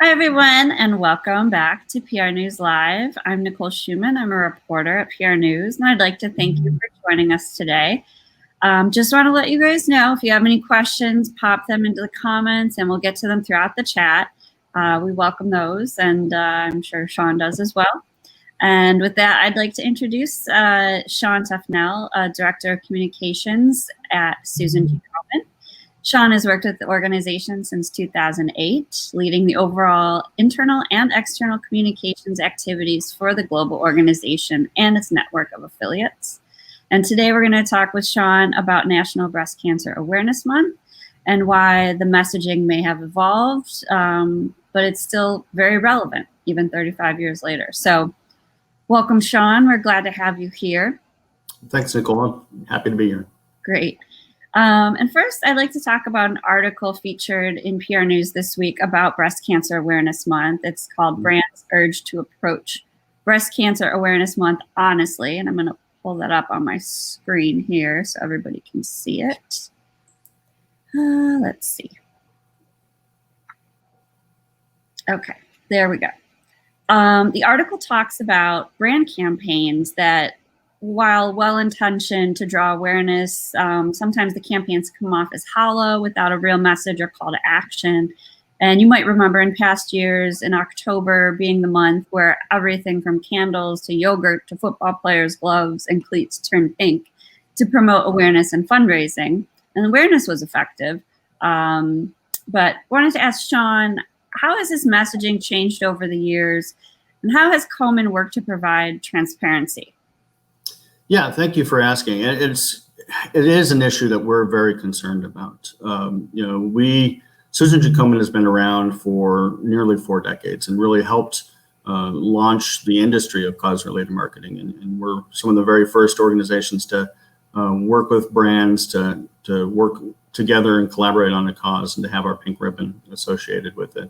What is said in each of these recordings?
Hi, everyone, and welcome back to PR News Live. I'm Nicole Schumann. I'm a reporter at PR News, and I'd like to thank you for joining us today. Just want to let you guys know, if you have any questions, pop them into the comments, and we'll get to them throughout the chat. We welcome those, and I'm sure Sean does as well. And with that, I'd like to introduce Sean Tuffnell, Director of Communications at Susan G. Komen. Sean has worked with the organization since 2008, leading the overall internal and external communications activities for the global organization and its network of affiliates. And today we're going to talk with Sean about National Breast Cancer Awareness Month and why the messaging may have evolved, but it's still very relevant, even 35 years later. So welcome, Sean. We're glad to have you here. Thanks, Nicole. I'm happy to be here. Great. And first, I'd like to talk about an article featured in PR News this week about Breast Cancer Awareness Month. It's called Brands Urge to Approach Breast Cancer Awareness Month Honestly. And I'm going to pull that up on my screen here so everybody can see it. Let's see. Okay, there we go. The article talks about brand campaigns that, while well-intentioned to draw awareness, sometimes the campaigns come off as hollow without a real message or call to action. And you might remember in past years, in October being the month where everything from candles to yogurt to football players' gloves and cleats turned pink to promote awareness and fundraising. And awareness was effective. But wanted to ask Sean, how has this messaging changed over the years? And how has Komen worked to provide transparency? Yeah, thank you for asking. It is an issue that we're very concerned about. Susan G. Komen has been around for nearly 4 decades and really helped launch the industry of cause-related marketing. And we're some of the very first organizations to work with brands to work together and collaborate on a cause and to have our pink ribbon associated with it.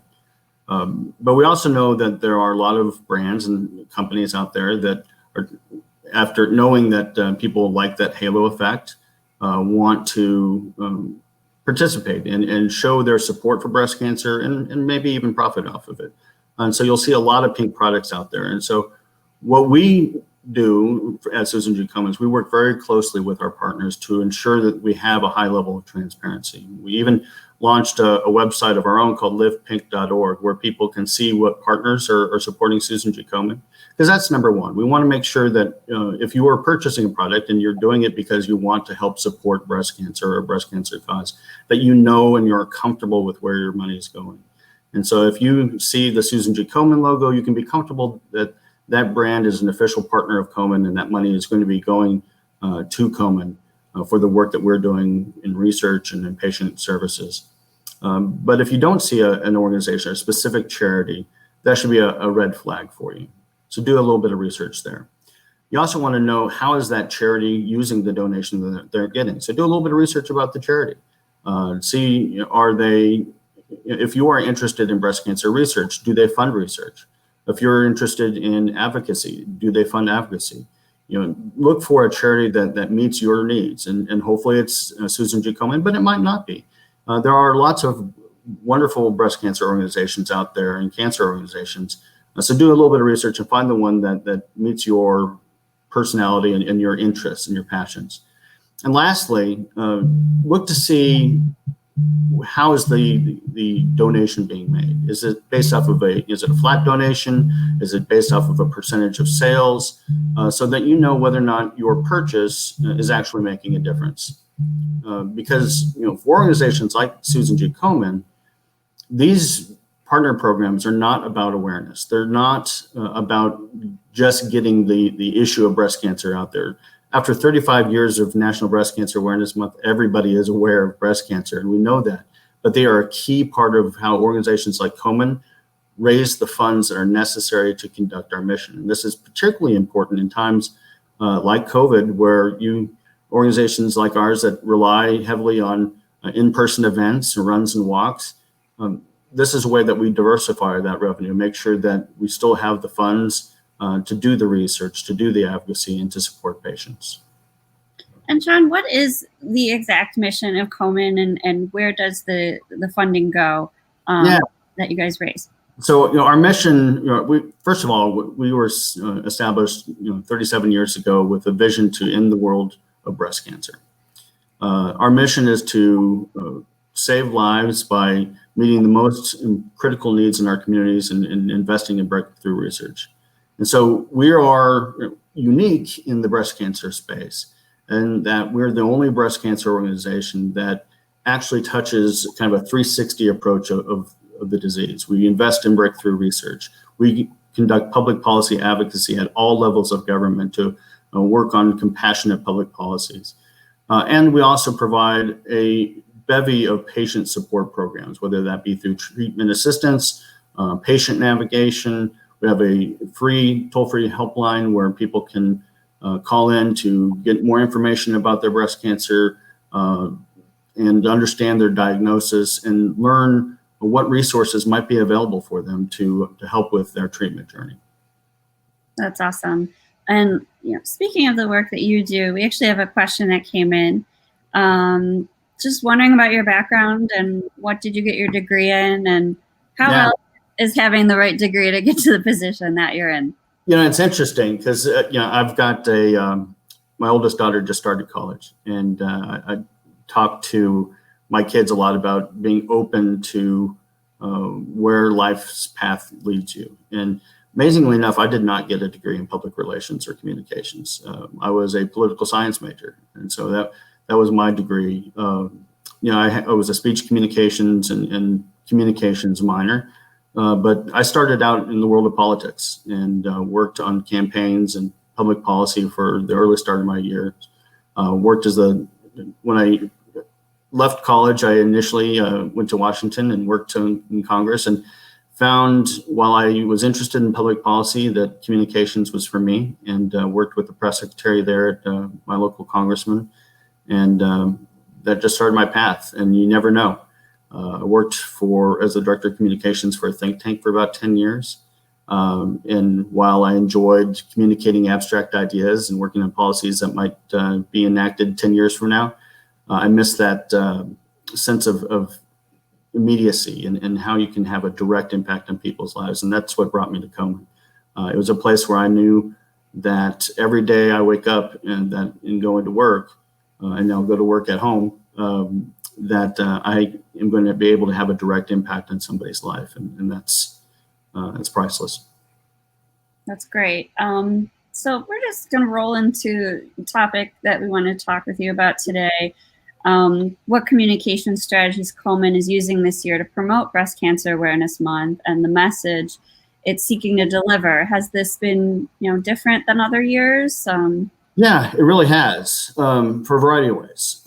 But we also know that there are a lot of brands and companies out there that are, after knowing that people like that halo effect, want to participate and show their support for breast cancer and maybe even profit off of it. And so you'll see a lot of pink products out there. And so what we do at Susan G. Komen is we work very closely with our partners to ensure that we have a high level of transparency. We even launched a website of our own called livepink.org, where people can see what partners are supporting Susan G. Komen. Because that's number one. We want to make sure that if you are purchasing a product and you're doing it because you want to help support breast cancer or breast cancer cause, that you know and you're comfortable with where your money is going. And so if you see the Susan G. Komen logo, you can be comfortable that that brand is an official partner of Komen and that money is going to be going to Komen for the work that we're doing in research and in patient services. But if you don't see an organization, a specific charity, that should be a red flag for you. So do a little bit of research there. You also want to know, how is that charity using the donation that they're getting? So do a little bit of research about the charity. See, are they, if you are interested in breast cancer research, do they fund research? If you're interested in advocacy, do they fund advocacy? Look for a charity that meets your needs, and hopefully it's Susan G. Komen, but it might not be. There are lots of wonderful breast cancer organizations out there and cancer organizations. So do a little bit of research and find the one that meets your personality and your interests and your passions. And lastly, look to see, how is the donation being made? Is it based off of is it a flat donation? Is it based off of a percentage of sales? So that you know whether or not your purchase is actually making a difference. Because for organizations like Susan G. Komen, these partner programs are not about awareness. They're not about just getting the issue of breast cancer out there. After 35 years of National Breast Cancer Awareness Month, everybody is aware of breast cancer, and we know that. But they are a key part of how organizations like Komen raise the funds that are necessary to conduct our mission. And this is particularly important in times like COVID, where organizations like ours that rely heavily on in-person events, runs and walks, this is a way that we diversify that revenue, make sure that we still have the funds to do the research, to do the advocacy, and to support patients. And Sean, what is the exact mission of Komen, and where does the funding go that you guys raise? So, our mission, first of all, we were established, 37 years ago with a vision to end the world of breast cancer. Our mission is to save lives by meeting the most critical needs in our communities and investing in breakthrough research. And so we are unique in the breast cancer space, and that we're the only breast cancer organization that actually touches kind of a 360 approach of the disease. We invest in breakthrough research. We conduct public policy advocacy at all levels of government to work on compassionate public policies. And we also provide a bevy of patient support programs, whether that be through treatment assistance, patient navigation. We have a free, toll-free helpline where people can call in to get more information about their breast cancer and understand their diagnosis and learn what resources might be available for them to help with their treatment journey. That's awesome. And speaking of the work that you do, we actually have a question that came in. Just wondering about your background and what did you get your degree in, and how else is having the right degree to get to the position that you're in? It's interesting because I've got my oldest daughter just started college, and I talk to my kids a lot about being open to where life's path leads you. And amazingly enough, I did not get a degree in public relations or communications. I was a political science major, and so that was my degree. I was a speech communications and communications minor, but I started out in the world of politics and worked on campaigns and public policy for the early start of my years. When I left college, I initially went to Washington and worked in Congress, and found while I was interested in public policy that communications was for me, and worked with the press secretary there at my local congressman, and that just started my path. And you never know. I worked as the director of communications for a think tank for about 10 years. And while I enjoyed communicating abstract ideas and working on policies that might be enacted 10 years from now, I missed that sense of immediacy and how you can have a direct impact on people's lives. And that's what brought me to Komen. It was a place where I knew that every day I wake up and go into work, and I'll go to work at home, that I am going to be able to have a direct impact on somebody's life. And that's priceless. That's great. So we're just going to roll into the topic that we want to talk with you about today. What communication strategies Komen is using this year to promote Breast Cancer Awareness Month, and the message it's seeking to deliver. Has this been, different than other years? Yeah, it really has, for a variety of ways.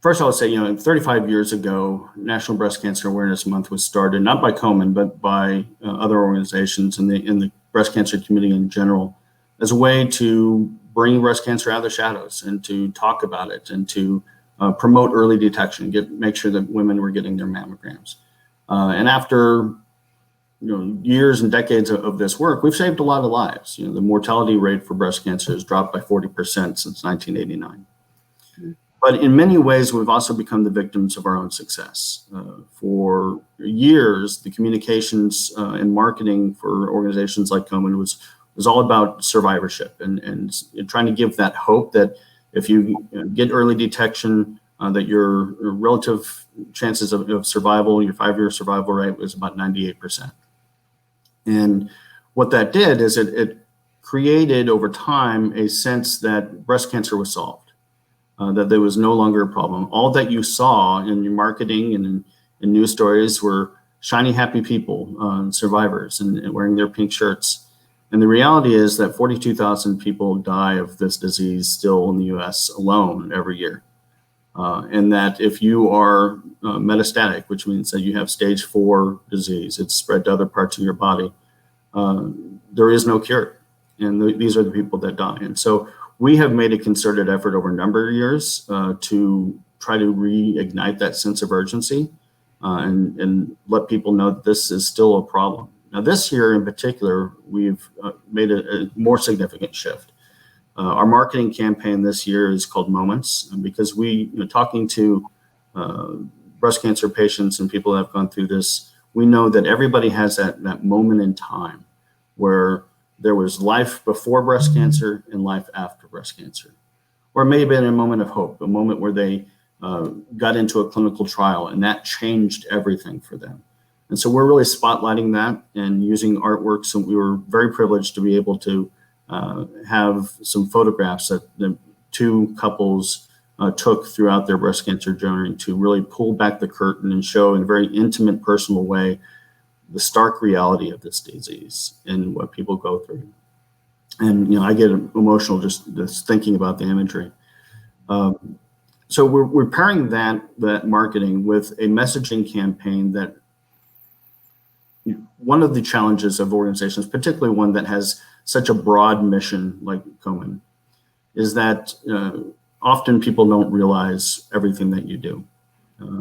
First, I would say, 35 years ago, National Breast Cancer Awareness Month was started not by Komen, but by other organizations in the breast cancer community in general, as a way to bring breast cancer out of the shadows and to talk about it and to promote early detection, make sure that women were getting their mammograms. And after years and decades of this work, we've saved a lot of lives. The mortality rate for breast cancer has dropped by 40% since 1989. Mm-hmm. But in many ways, we've also become the victims of our own success. For years, the communications and marketing for organizations like Komen was all about survivorship and trying to give that hope that if you get early detection, that your relative chances of survival, your 5-year survival rate was about 98%. And what that did is it created over time a sense that breast cancer was solved, that there was no longer a problem. All that you saw in your marketing and in news stories were shiny, happy people, survivors, and wearing their pink shirts. And the reality is that 42,000 people die of this disease still in the US alone every year. And that if you are metastatic, which means that you have stage 4 disease, it's spread to other parts of your body, there is no cure. And these are the people that die. And so we have made a concerted effort over a number of years to try to reignite that sense of urgency and let people know that this is still a problem. Now, this year in particular, we've made a more significant shift. Our marketing campaign this year is called Moments, because talking to breast cancer patients and people that have gone through this, we know that everybody has that moment in time where there was life before breast cancer and life after breast cancer. Or maybe in a moment of hope, a moment where they got into a clinical trial and that changed everything for them. And so we're really spotlighting that and using artworks. And we were very privileged to be able to have some photographs that the two couples took throughout their breast cancer journey to really pull back the curtain and show in a very intimate, personal way the stark reality of this disease and what people go through. And I get emotional just thinking about the imagery. So we're pairing that marketing with a messaging campaign that one of the challenges of organizations, particularly one that has such a broad mission like Komen, is that often people don't realize everything that you do.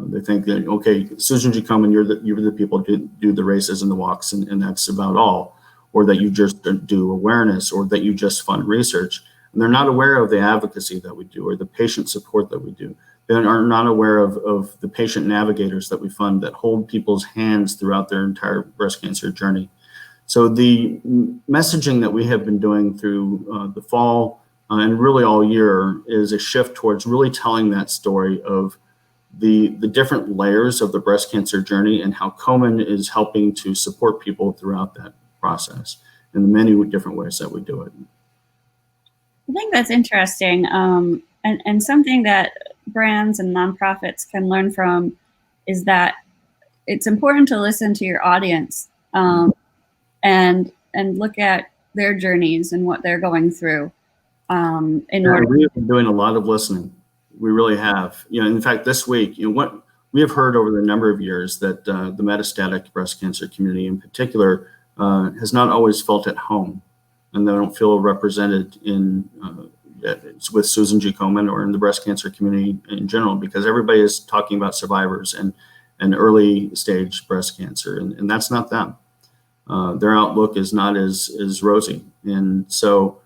They think that, okay, Susan G. Komen, you're the people who do the races and the walks, and that's about all, or that you just do awareness, or that you just fund research. And they're not aware of the advocacy that we do or the patient support that we do. They are not aware of the patient navigators that we fund that hold people's hands throughout their entire breast cancer journey. So the messaging that we have been doing through the fall and really all year is a shift towards really telling that story of the different layers of the breast cancer journey and how Komen is helping to support people throughout that process in the many different ways that we do it. I think that's interesting, and something that brands and nonprofits can learn from is that it's important to listen to your audience and look at their journeys and what they're going through. We have been doing a lot of listening. We really have. In fact, this week, what we have heard over the number of years that the metastatic breast cancer community in particular has not always felt at home, and they don't feel represented in with Susan G. Komen or in the breast cancer community in general, because everybody is talking about survivors and early stage breast cancer, and that's not them. Their outlook is not as rosy, and so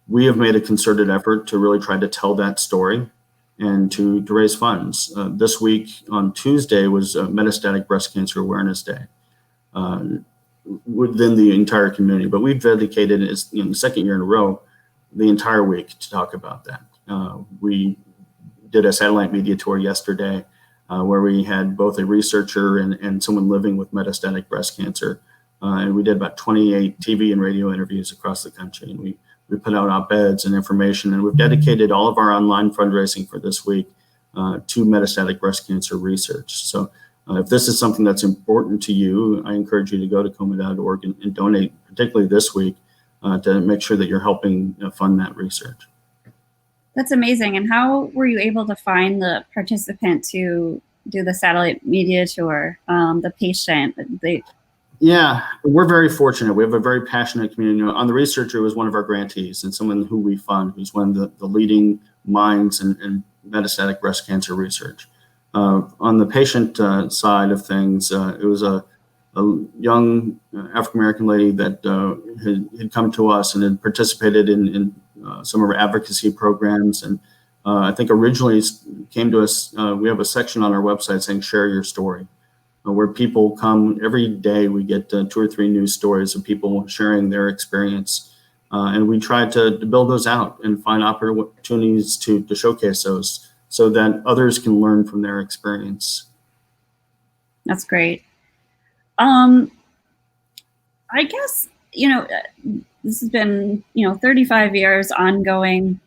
we have made a concerted effort to really try to tell that story and to raise funds. This week on Tuesday was Metastatic Breast Cancer Awareness Day within the entire community, but we've dedicated the second year in a row the entire week to talk about that. We did a satellite media tour yesterday where we had both a researcher and someone living with metastatic breast cancer, and we did about 28 TV and radio interviews across the country, and we put out op-eds and information, and we've dedicated all of our online fundraising for this week to metastatic breast cancer research. So if this is something that's important to you, I encourage you to go to Komen.org and donate, particularly this week, to make sure that you're helping fund that research. That's amazing. And how were you able to find the participant to do the satellite media tour, the patient? Yeah, we're very fortunate. We have a very passionate community. On the researcher was one of our grantees and someone who we fund, who's one of the leading minds in metastatic breast cancer research. On the patient side of things, it was a young African-American lady that had come to us and had participated in some of our advocacy programs. And I think originally came to us, we have a section on our website saying, share your story, where people come every day. We get 2 or 3 news stories of people sharing their experience. And we try to build those out and find opportunities to showcase those so that others can learn from their experience. That's great. I guess, this has been, 35 years ongoing.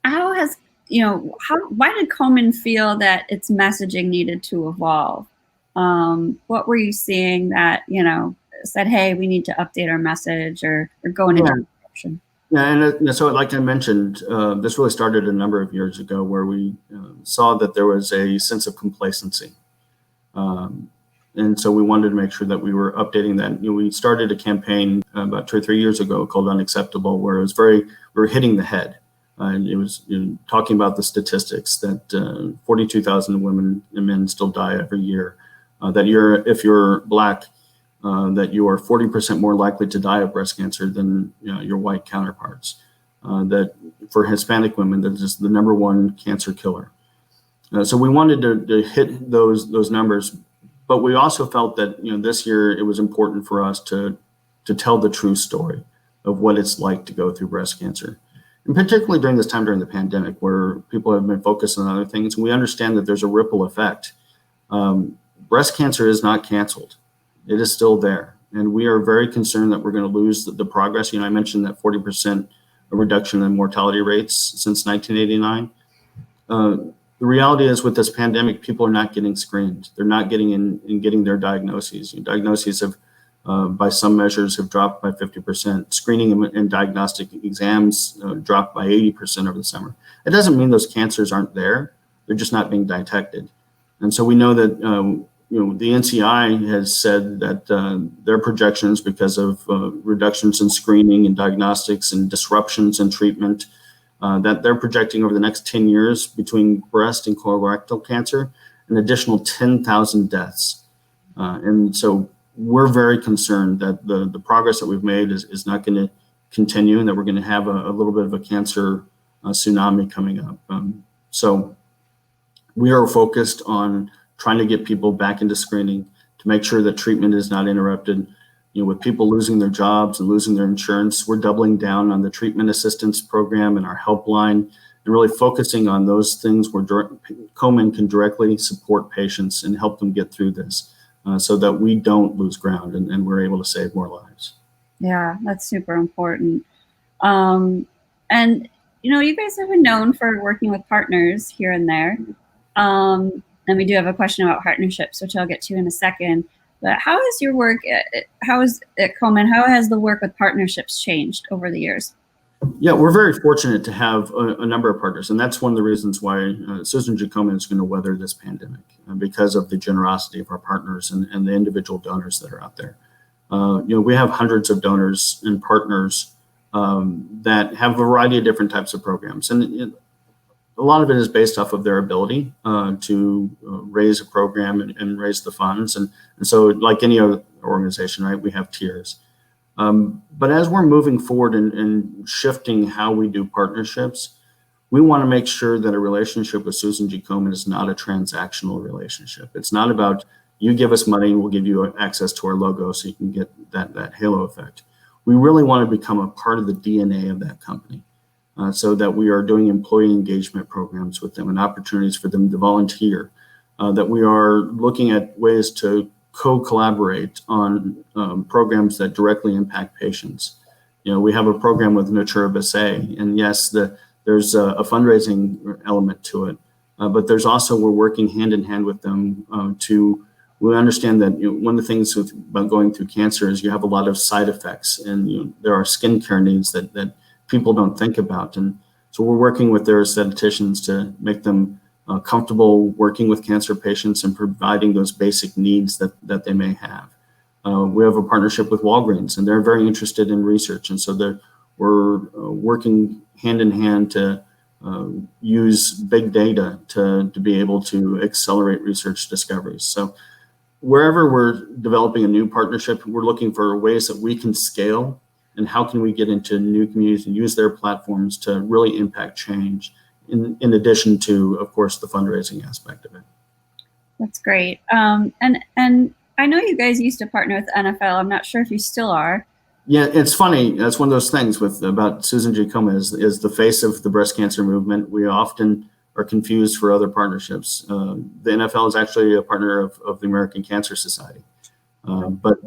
How has, why did Komen feel that its messaging needed to evolve? What were you seeing that, said, hey, we need to update our message or go in a different direction? Yeah, and so like I mentioned, this really started a number of years ago where we saw that there was a sense of complacency. And so we wanted to make sure that we were updating that. We started a campaign about 2 or 3 years ago called Unacceptable, where it was we were hitting the head. And it was talking about the statistics that 42,000 women and men still die every year. That if you're Black, that you are 40% more likely to die of breast cancer than your white counterparts. That for Hispanic women, that is the #1 cancer killer. So we wanted to hit those numbers, but we also felt that this year it was important for us to tell the true story of what it's like to go through breast cancer, and particularly during this time during the pandemic, where people have been focused on other things. And we understand that there's a ripple effect. Breast cancer is not canceled; it is still there, and we are very concerned that we're going to lose the progress. I mentioned that 40% reduction in mortality rates since 1989. The reality is, with this pandemic, people are not getting screened. They're not getting in and getting their diagnoses. Diagnoses have, by some measures, have dropped by 50%. Screening and diagnostic exams dropped by 80% over the summer. It doesn't mean those cancers aren't there. They're just not being detected. And so we know that the NCI has said that their projections, because of reductions in screening and diagnostics and disruptions in treatment, that they're projecting over the next 10 years between breast and colorectal cancer, an additional 10,000 deaths. And so we're very concerned that the progress that we've made is not going to continue, and that we're going to have a little bit of a cancer tsunami coming up. So we are focused on trying to get people back into screening to make sure that treatment is not interrupted. With people losing their jobs and losing their insurance, we're doubling down on the treatment assistance program and our helpline, and really focusing on those things where Komen can directly support patients and help them get through this, so that we don't lose ground and we're able to save more lives. Yeah, that's super important. And you guys have been known for working with partners here and there. And we do have a question about partnerships, which I'll get to in a second. But how has your work, how is at Komen, how has the work with partnerships changed over the years? Yeah, we're very fortunate to have a number of partners, and that's one of the reasons why Susan G. Komen is going to weather this pandemic, because of the generosity of our partners and the individual donors that are out there. We have hundreds of donors and partners that have a variety of different types of programs, and a lot of it is based off of their ability to raise a program and raise the funds. And so, like any other organization, right, we have tiers. But as we're moving forward and shifting how we do partnerships, we want to make sure that a relationship with Susan G. Komen is not a transactional relationship. It's not about, you give us money and we'll give you access to our logo so you can get that halo effect. We really want to become a part of the DNA of that company. So that we are doing employee engagement programs with them and opportunities for them to volunteer, that we are looking at ways to co-collaborate on programs that directly impact patients. We have a program with Natura Bissé, and yes, there's a fundraising element to it, but there's also, we're working hand in hand with them we understand that one of the things about going through cancer is you have a lot of side effects, and there are skincare needs that people don't think about. And so we're working with their aestheticians to make them comfortable working with cancer patients and providing those basic needs that they may have. We have a partnership with Walgreens, and they're very interested in research. And so we're working hand in hand to use big data to be able to accelerate research discoveries. So wherever we're developing a new partnership, we're looking for ways that we can scale, and how can we get into new communities and use their platforms to really impact change, in addition to, of course, the fundraising aspect of it. That's great. And I know you guys used to partner with the NFL. I'm not sure if you still are. Yeah, it's funny. That's one of those things about Susan G. Komen is the face of the breast cancer movement. We often are confused for other partnerships. The NFL is actually a partner of the American Cancer Society. But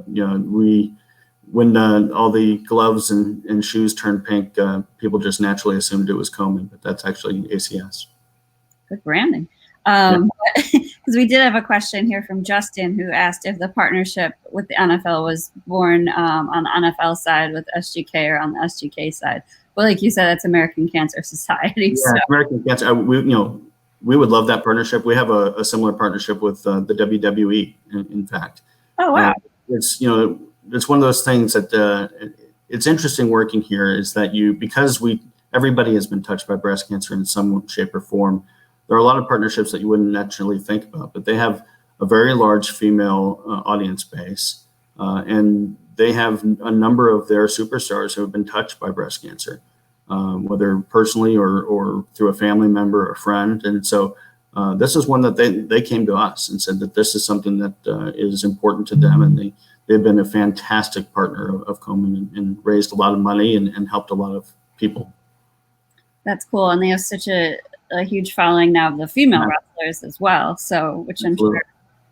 when all the gloves and shoes turned pink, people just naturally assumed it was Komen, but that's actually ACS. Good branding. Because we did have a question here from Justin, who asked if the partnership with the NFL was born on the NFL side with SGK or on the SGK side. Well, like you said, that's American Cancer Society. Yeah, so. American Cancer. We would love that partnership. We have a similar partnership with the WWE, in fact. Oh wow! It's one of those things that it's interesting working here is that because everybody has been touched by breast cancer in some shape or form. There are a lot of partnerships that you wouldn't naturally think about, but they have a very large female audience base, and they have a number of their superstars who have been touched by breast cancer, whether personally or through a family member or friend. And so this is one that they came to us and said that this is something that is important to them, and they've been a fantastic partner of Komen and raised a lot of money and helped a lot of people. That's cool, and they have such a huge following now of the female wrestlers as well, so which I'm sure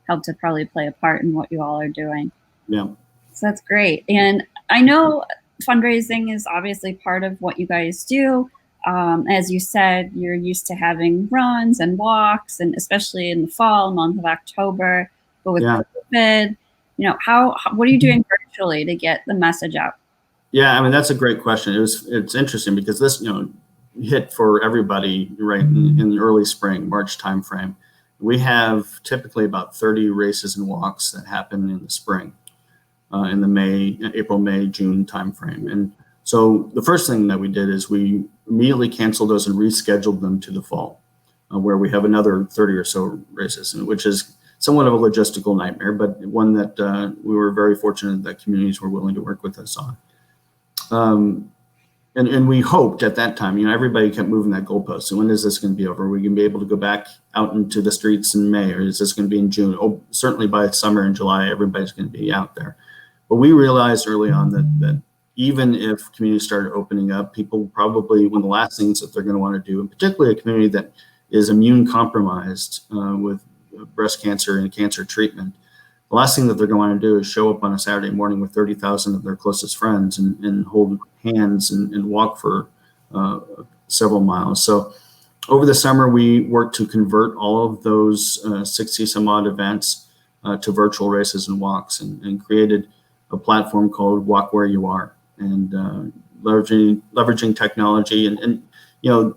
helped to probably play a part in what you all are doing. Yeah. So that's great. And I know fundraising is obviously part of what you guys do. As you said, you're used to having runs and walks, and especially in the fall, month of October. But with COVID, you know, what are you doing virtually to get the message out? Yeah, I mean, that's a great question. It's interesting because this, you know, hit for everybody right in the early spring, March timeframe. We have typically about 30 races and walks that happen in the spring, in the April, May, June timeframe. And so the first thing that we did is we immediately canceled those and rescheduled them to the fall, where we have another 30 or so races, which is somewhat of a logistical nightmare, but one that we were very fortunate that communities were willing to work with us on. And we hoped at that time, you know, everybody kept moving that goalpost. So when is this going to be over? Are we going to be able to go back out into the streets in May, or is this going to be in June? Oh, certainly by summer and July, everybody's going to be out there. But we realized early on that even if communities started opening up, people probably, one of the last things that they're going to want to do, and particularly a community that is immune compromised with breast cancer and cancer treatment, the last thing that they're going to do is show up on a Saturday morning with 30,000 of their closest friends and hold hands and walk for several miles. So over the summer, we worked to convert all of those 60 some odd events to virtual races and walks, and created a platform called Walk Where You Are, and leveraging technology. And you know,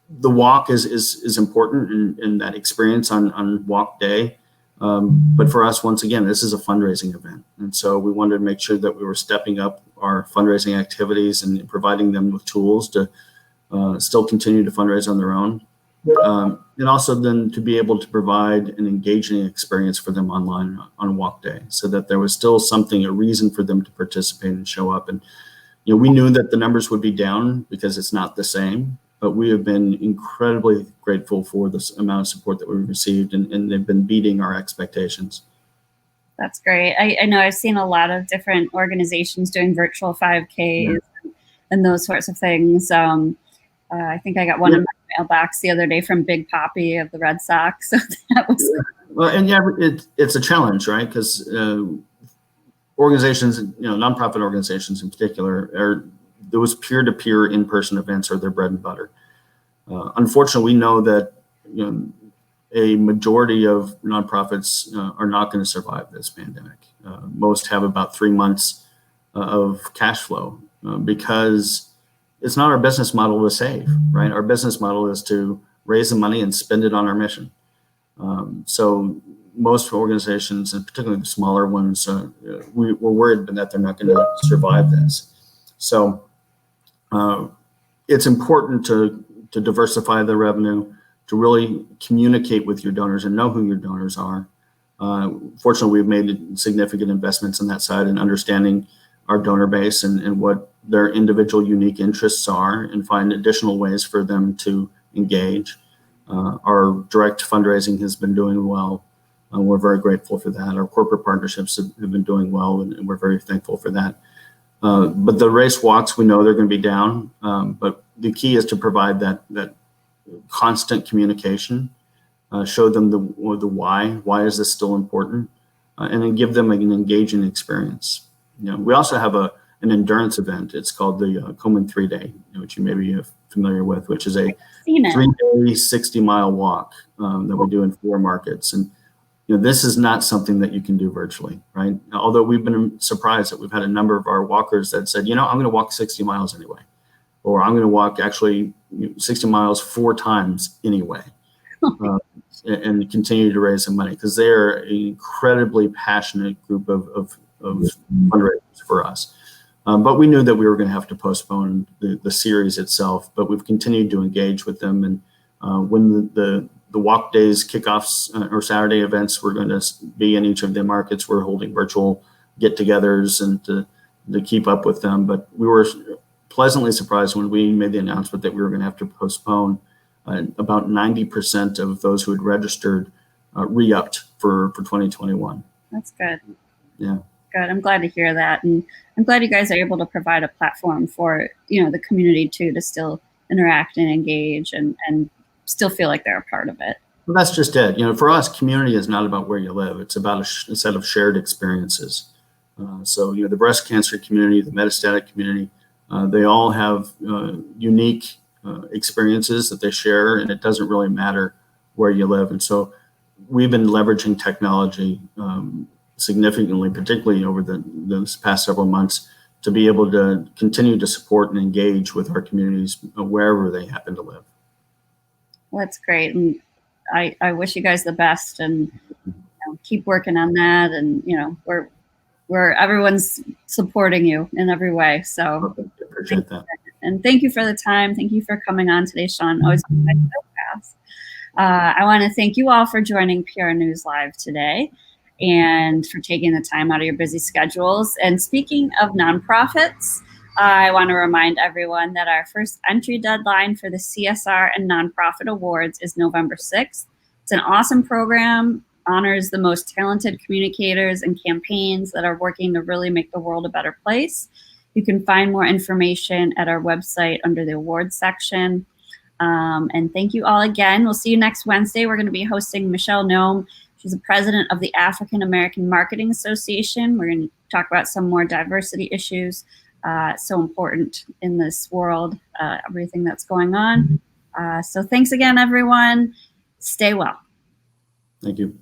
the walk is important in that experience on walk day. But for us, once again, this is a fundraising event. And so we wanted to make sure that we were stepping up our fundraising activities and providing them with tools to still continue to fundraise on their own. And also then to be able to provide an engaging experience for them online on walk day, so that there was still something, a reason for them to participate and show up. And, you know, we knew that the numbers would be down because it's not the same, but we have been incredibly grateful for this amount of support that we've received, and they've been beating our expectations. That's great. I know I've seen a lot of different organizations doing virtual 5Ks and those sorts of things. I think I got one in my mailbox the other day from Big Papi of the Red Sox. So that was well, and it's a challenge, right? Because organizations, you know, nonprofit organizations in particular, those peer-to-peer in-person events are their bread and butter. Unfortunately, we know that, you know, a majority of nonprofits are not going to survive this pandemic. Most have about 3 months of cash flow because it's not our business model to save, right? Our business model is to raise the money and spend it on our mission. So most organizations, and particularly the smaller ones, we're worried that they're not going to survive this. So it's important to diversify the revenue, to really communicate with your donors and know who your donors are. Fortunately, we've made significant investments in that side and understanding our donor base and what their individual unique interests are, and find additional ways for them to engage. Our direct fundraising has been doing well. We're very grateful for that. Our corporate partnerships have been doing well, and we're very thankful for that. But the race walks, we know they're going to be down, but the key is to provide that constant communication, show them the why is this still important, and then give them an engaging experience. You know, we also have an endurance event. It's called the Komen 3-Day, which you may be familiar with, which is a 3-day, 60-mile walk that we do in 4 markets. And you know, this is not something that you can do virtually, right? Although we've been surprised that we've had a number of our walkers that said, you know, I'm going to walk 60 miles anyway, or I'm going to walk actually 60 miles 4 times anyway, and continue to raise some money, because they're an incredibly passionate group of fundraisers for us. But we knew that we were going to have to postpone the series itself, but we've continued to engage with them. And when the walk days, kickoffs, or Saturday events were going to be in each of the markets, we're holding virtual get-togethers and to keep up with them. But we were pleasantly surprised when we made the announcement that we were going to have to postpone about 90% of those who had registered re-upped for 2021. That's good. Yeah. Good. I'm glad to hear that. And I'm glad you guys are able to provide a platform for, the community too, to still interact and engage and still feel like they're a part of it. Well, that's just it. For us, community is not about where you live. It's about a set of shared experiences. So, the breast cancer community, the metastatic community, they all have unique experiences that they share, and it doesn't really matter where you live. And so we've been leveraging technology significantly, particularly over those past several months, to be able to continue to support and engage with our communities wherever they happen to live. Well, that's great. And I wish you guys the best, and keep working on that. And, we're everyone's supporting you in every way. So I appreciate that. And thank you for the time. Thank you for coming on today, Sean. Always so fast. I want to thank you all for joining PR News Live today and for taking the time out of your busy schedules. And speaking of nonprofits, I want to remind everyone that our first entry deadline for the CSR and Nonprofit Awards is November 6th. It's an awesome program, honors the most talented communicators and campaigns that are working to really make the world a better place. You can find more information at our website under the awards section. And thank you all again. We'll see you next Wednesday. We're going to be hosting Michelle Nome. She's the president of the African American Marketing Association. We're going to talk about some more diversity issues, so important in this world, everything that's going on. So thanks again, everyone. Stay well. Thank you.